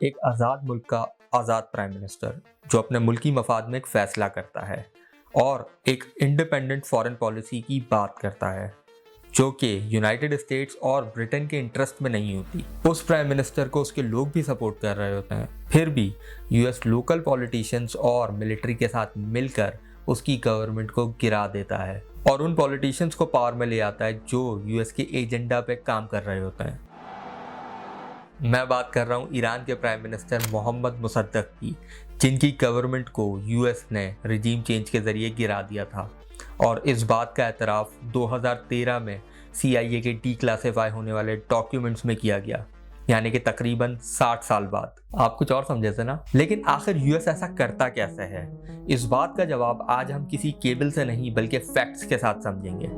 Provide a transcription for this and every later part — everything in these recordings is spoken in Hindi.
एक आज़ाद मुल्क का आज़ाद प्राइम मिनिस्टर जो अपने मुल्की मफाद में एक फ़ैसला करता है और एक इंडिपेंडेंट फॉरेन पॉलिसी की बात करता है जो कि यूनाइटेड स्टेट्स और ब्रिटेन के इंटरेस्ट में नहीं होती। उस प्राइम मिनिस्टर को उसके लोग भी सपोर्ट कर रहे होते हैं, फिर भी यूएस लोकल पॉलिटिशियंस और मिलिट्री के साथ मिलकर उसकी गवर्नमेंट को गिरा देता है और उन पॉलिटिशियंस को पावर में ले आता है जो यूएस के एजेंडा पे काम कर रहे होते हैं। मैं बात कर रहा हूँ ईरान के प्राइम मिनिस्टर मोहम्मद मुसद्दक की, जिनकी गवर्नमेंट को यूएस ने रिजीम चेंज के ज़रिए गिरा दिया था और इस बात का एतराफ़ 2013 में CIA के डीक्लासिफाई होने वाले डॉक्यूमेंट्स में किया गया, यानी कि तकरीबन 60 साल बाद। आप कुछ और समझे थे ना? लेकिन आखिर यूएस ऐसा करता कैसे है? इस बात का जवाब आज हम किसी केबल से नहीं बल्कि फैक्ट्स के साथ समझेंगे।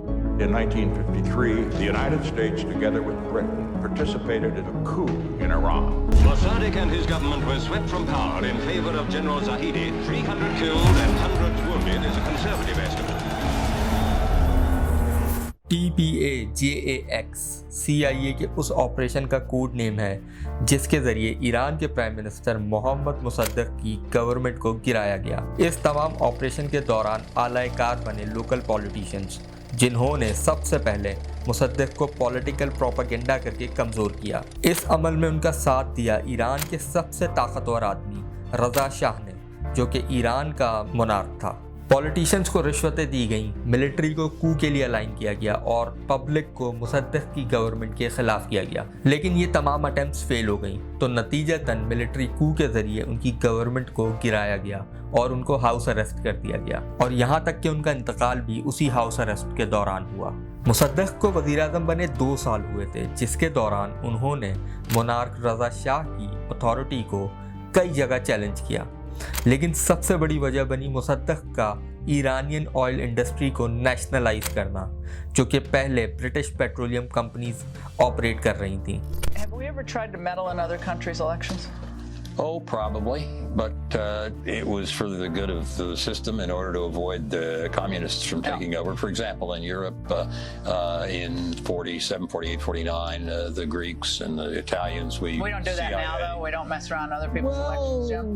In 1953, the United States, together with Britain, participated in a coup in Iran. Mossadegh and his government were swept from power in favor of General Zahedi. 300 killed and hundreds wounded is a conservative estimate. TPAJAX CIA के उस ऑपरेशन का कोड नेम है जिसके जरिए ईरान के प्राइम मिनिस्टर मोहम्मद मुसद्दक की गवर्नमेंट को गिराया गया। इस तमाम ऑपरेशन के दौरान आलाकार बने लोकल पॉलिटिशियंस जिन्होंने सबसे पहले मुसद्दक को पॉलिटिकल प्रोपेगेंडा करके कमज़ोर किया। इस अमल में उनका साथ दिया ईरान के सबसे ताकतवर आदमी रज़ा शाह ने, जो कि ईरान का मोनार्क था। पॉलिटिशियंस को रिश्वतें दी गईं, मिलिट्री को कू के लिए अलाइन किया गया और पब्लिक को मुसद्दक की गवर्नमेंट के खिलाफ किया गया। लेकिन ये तमाम अटेम्प्ट्स फेल हो गईं, तो नतीजतन मिलिट्री कू के ज़रिए उनकी गवर्नमेंट को गिराया गया और उनको हाउस अरेस्ट कर दिया गया और यहाँ तक कि उनका इंतकाल भी उसी हाउस अरेस्ट के दौरान हुआ। मुसद्दक को वज़ीर-ए-आज़म बने 2 साल हुए थे, जिसके दौरान उन्होंने मोनार्क रज़ा शाह की अथॉरिटी को कई जगह चैलेंज किया, लेकिन सबसे बड़ी वजह बनी मुसद्दक का ईरानियन ऑयल इंडस्ट्री को नेशनलाइज करना, जो कि पहले ब्रिटिश पेट्रोलियम कंपनीज ऑपरेट कर रही थी। Have we ever tried to meddle in other countries' elections? Oh, probably, but it was for the good of the system in order to avoid the communists from taking over. For example, in Europe, in 47, 48, 49, the Greeks and the Italians, We don't do that now, though. We don't mess around other people's elections, Jim.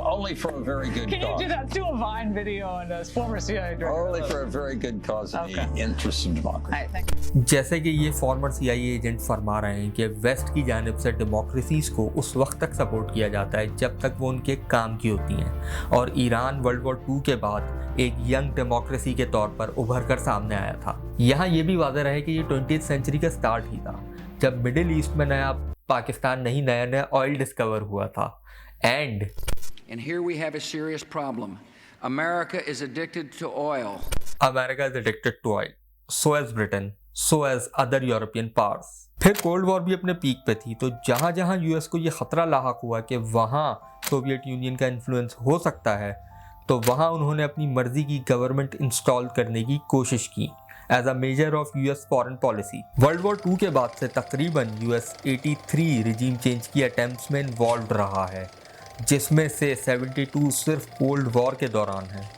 Only for a very good Can cause. you do that? Do a Vine video on a former CIA director. Only for a very good cause in the interests of democracy. All right, thank you. जैसे कि ये फॉर्मर CIA एजेंट फरमा रहे हैं कि वेस्ट की जानिब से डेमोक्रेसीज को उस वक्त तक सपोर्ट किया जाता है जब तक वो उनके काम की होती हैं, और ईरान वर्ल्ड वॉर 2 के बाद एक यंग डेमोक्रेसी के तौर पर उभर कर सामने आया था। यहाँ ये भी वाज़ेह रहे कि ये 20th सेंचुरी का स्टार्ट ही था, जब मिडिल ईस्ट में नया पाकिस्तान नहीं, नया नया ऑयल डिस्कवर हुआ था। And here we have a serious problem. America is addicted to oil. America is addicted to oil. So as Britain, so as other European powers. फिर कोल्ड वॉर भी अपने पीक पे थी, तो जहाँ जहाँ यूएस को ये खतरा लाहक हुआ कि वहाँ सोवियत यूनियन का इन्फ्लुएंस हो सकता है, तो वहाँ उन्होंने अपनी मर्जी की गवर्नमेंट इंस्टॉल करने की कोशिश की as a measure of US foreign policy. World war 2 के बाद से तकरीबन यूएस 83 रिजीम चेंज की अटेम्प्ट्स में इन्वॉल्व रहा है, जिसमें से 72 सिर्फ कोल्ड वॉर के दौरान हैं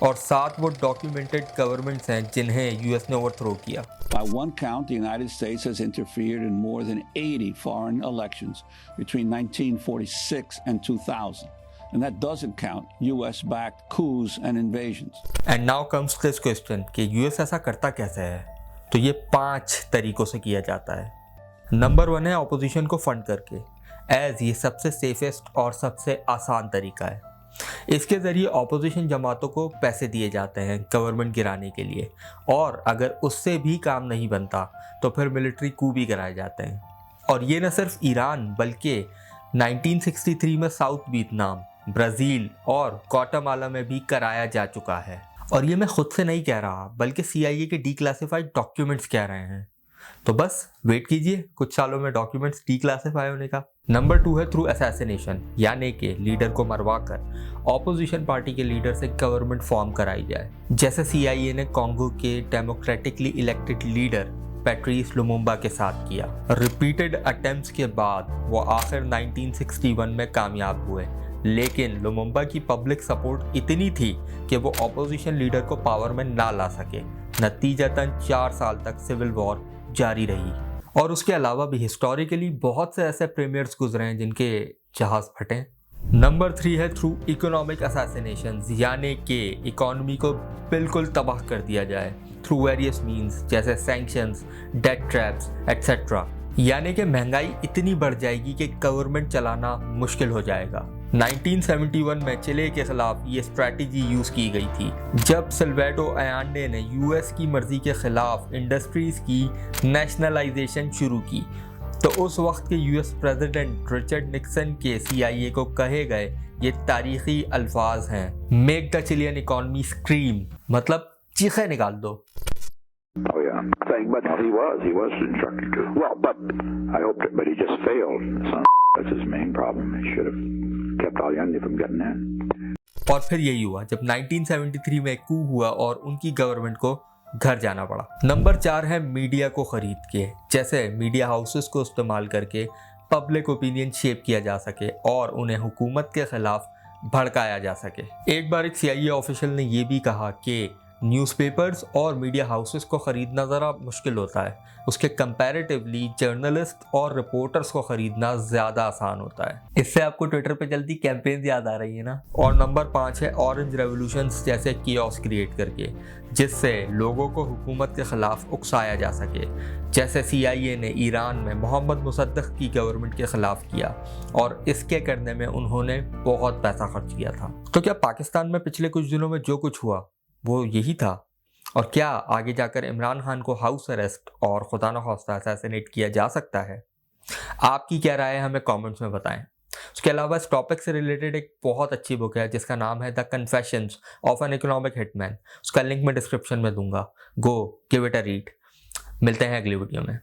और 7 वो डॉक्यूमेंटेड गवर्नमेंट्स हैं जिन्हें यूएस ने ओवरथ्रो किया। By one count, the United States has interfered in more than 80 foreign elections between 1946 and 2000. And that doesn't count US-backed coups and invasions. And now comes this question कि यूएस ऐसा करता कैसे है? तो ये 5 तरीकों से किया जाता है। नंबर 1 है ऑपोजिशन को फंड करके, एज ये सबसे सेफेस्ट और सबसे आसान तरीका है। इसके ज़रिए ऑपोजिशन जमातों को पैसे दिए जाते हैं गवर्नमेंट गिराने के लिए, और अगर उससे भी काम नहीं बनता तो फिर मिलिट्री कू भी कराए जाते हैं। और ये न सिर्फ ईरान बल्कि 1963 में साउथ वियतनाम, ब्राज़ील और ग्वाटेमाला में भी कराया जा चुका है। और ये मैं खुद से नहीं कह रहा बल्कि CIA के डीक्लासिफाइड डॉक्यूमेंट्स कह रहे हैं। तो बस वेट कीजिए कुछ सालों में डॉक्यूमेंट्स डीक्लासिफाई होने का। नंबर 2 है थ्रू असैसिनेशन, यानी कि लीडर को मरवा कर ऑपोजिशन पार्टी के लीडर से गवर्नमेंट फॉर्म कराई जाए, जैसे CIA ने कॉन्गो के democratically elected leader Patrice Lumumba के साथ किया। रिपीटेड अटेम्प्ट्स के बाद वो आखिर 1961 में कामयाब हुए, लेकिन लुमुम्बा की पब्लिक सपोर्ट इतनी थी कि वो ऑपोजिशन लीडर को पावर में ना ला सके, नतीजतन 4 साल तक सिविल वॉर जारी रही। और उसके अलावा भी हिस्टोरिकली बहुत से ऐसे प्रीमियर्स गुजरे हैं जिनके जहाज फटे। नंबर 3 है थ्रू इकोनॉमिक असैसिनेशंस, यानी कि इकोनॉमी को बिल्कुल तबाह कर दिया जाए थ्रू वेरियस मीन्स जैसे सैंक्शंस, डेट ट्रैप्स एटसेट्रा। यानी कि महंगाई इतनी बढ़ जाएगी कि गवर्नमेंट चलाना मुश्किल हो जाएगा। 1971 में चिले के खिलाफ ये स्ट्रैटेजी यूज की गई थी जब सल्वाडोर अयांडे ने यूएस की मर्जी के खिलाफ इंडस्ट्रीज की नेशनलाइजेशन शुरू की। तो उस वक्त के यूएस प्रेसिडेंट रिचर्ड निक्सन के CIA को कहे गए ये तारीखी अल्फाज हैं, make the Chilean economy scream, मतलब चीखे निकाल दो। Oh yeah, but he was instructed to. Well, but I hoped it, but he just failed. That's his main problem. He should have kept Allende from getting in. और फिर यही हुआ जब 1973 में कू हुआ और उनकी गवर्नमेंट को घर जाना पड़ा। नंबर 4 है मीडिया को खरीद के, जैसे मीडिया हाउसेस को इस्तेमाल करके पब्लिक ओपिनियन शेप किया जा सके और उन्हें हुकूमत के खिलाफ भड़काया जा सके। एक बार एक CIA ऑफिशियल ने यह भी कहा कि न्यूज़पेपर्स और मीडिया हाउसेस को ख़रीदना ज़रा मुश्किल होता है, उसके कंपैरेटिवली जर्नलिस्ट और रिपोर्टर्स को ख़रीदना ज़्यादा आसान होता है। इससे आपको ट्विटर पे जल्दी कैंपेन याद आ रही है ना। और नंबर 5 है ऑरेंज रेवोल्यूशंस जैसे कियोस क्रिएट करके, जिससे लोगों को हुकूमत के ख़िलाफ़ उकसाया जा सके, जैसे CIA ने ईरान में मोहम्मद मुसद्दक़ की गवर्नमेंट के ख़िलाफ़ किया और इसके करने में उन्होंने बहुत पैसा खर्च किया था। तो क्या पाकिस्तान में पिछले कुछ दिनों में जो कुछ हुआ वो यही था? और क्या आगे जाकर इमरान खान को हाउस अरेस्ट और खुदा न खास्ता असैसिनेट किया जा सकता है? आपकी क्या राय है हमें कमेंट्स में बताएं। उसके अलावा इस टॉपिक से रिलेटेड एक बहुत अच्छी बुक है जिसका नाम है the confessions of an economic hitman, उसका लिंक मैं डिस्क्रिप्शन में दूंगा। गो गिव इट अ रीड। मिलते हैं अगली वीडियो में।